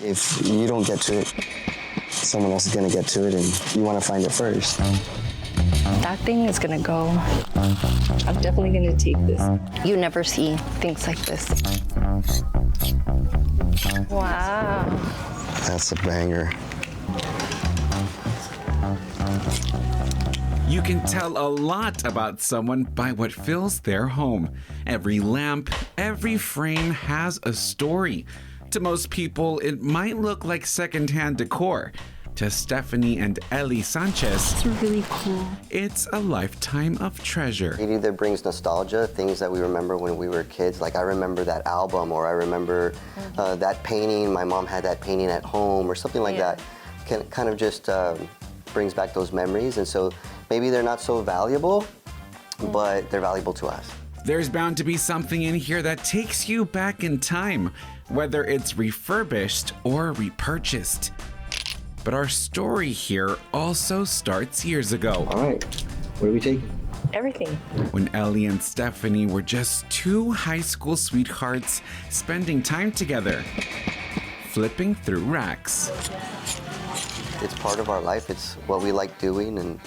If you don't get to it, someone else is gonna get to it, and you wanna find it first. That thing is gonna go. I'm definitely gonna take this. You never see things like this. Wow. That's a banger. You can tell a lot about someone by what fills their home. Every lamp, every frame has a story. To most people, it might look like secondhand decor. To Stephanie and Ellie Sanchez, It's really cool. it's a lifetime of treasure. It either brings nostalgia, things that we remember when we were kids. Like I remember that album, or I remember that painting. My mom had that painting at home, or something like that. Kind of just brings back those memories. And so maybe they're not so valuable, but they're valuable to us. There's bound to be something in here that takes you back in time, whether it's refurbished or repurchased. But our story here also starts years ago. All right, what are we taking? Everything. When Ellie and Stephanie were just two high school sweethearts spending time together, flipping through racks. It's part of our life. It's what we like doing, and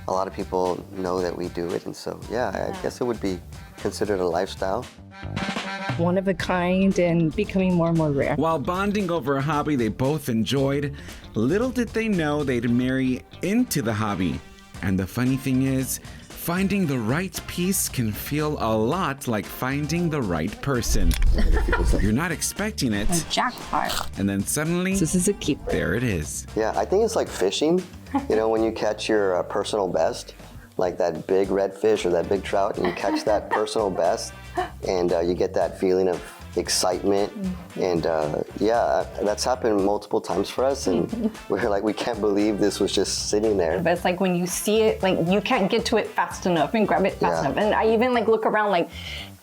a lot of people know that we do it. And so, yeah, I guess it would be considered a lifestyle. One of a kind and becoming more and more rare. While bonding over a hobby they both enjoyed, little did they know they'd marry into the hobby. And the funny thing is, finding the right piece can feel a lot like finding the right person. You're not expecting it, Jackpot. and then suddenly, This is a keeper. there it is. Yeah, I think it's like fishing. You know, when you catch your personal best, like that big redfish or that big trout, and you catch that personal best, and you get that feeling of excitement. And yeah, that's happened multiple times for us, and we're like, we can't believe this was just sitting there. But it's like when you see it, like you can't get to it fast enough and grab it fast Yeah. enough. And I even like look around like,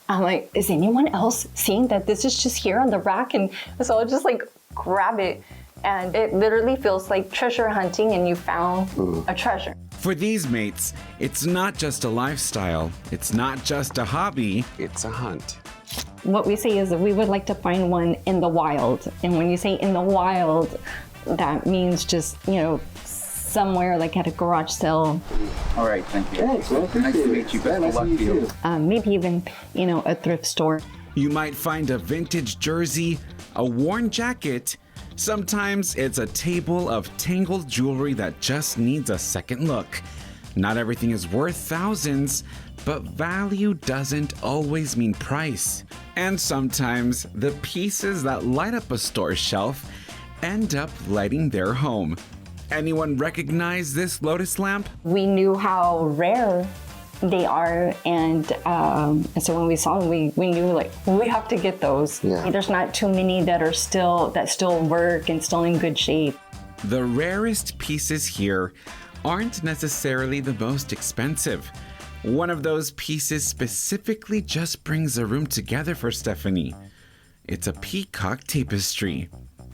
I'm like, is anyone else seeing that this is just here on the rack? And so I'll just like grab it. And it literally feels like treasure hunting, and you found a treasure. For these mates, it's not just a lifestyle, it's not just a hobby, it's a hunt. What we say is that we would like to find one in the wild. And when you say in the wild, that means just, you know, somewhere like at a garage sale, All right, thank you. Nice to meet you. Best of luck to you. maybe even, you know, a thrift store. You might find a vintage jersey, a worn jacket. Sometimes it's a table of tangled jewelry that just needs a second look. Not everything is worth thousands, but value doesn't always mean price. And sometimes the pieces that light up a store shelf end up lighting their home. Anyone recognize this lotus lamp? We knew how rare they are, and so when we saw them, we knew like we have to get those. Yeah. There's not too many that still work and still in good shape. The rarest pieces here aren't necessarily the most expensive. One of those pieces specifically just brings a room together for Stephanie. It's a peacock tapestry.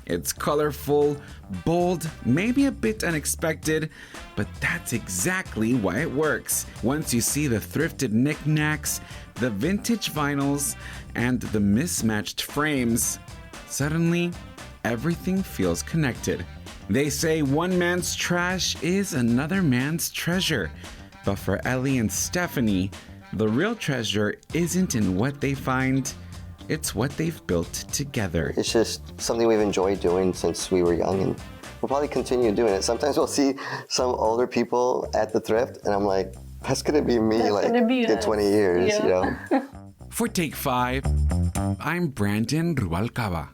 It's colorful, bold, maybe a bit unexpected, but that's exactly why it works. Once you see the thrifted knickknacks, the vintage vinyls, and the mismatched frames, suddenly everything feels connected. They say one man's trash is another man's treasure. But for Ellie and Stephanie, the real treasure isn't in what they find, it's what they've built together. It's just something we've enjoyed doing since we were young, and we'll probably continue doing it. Sometimes we'll see some older people at the thrift, and I'm like, that's gonna be me in 20 years, you know? For Take 5, I'm Brandon Rubalcaba.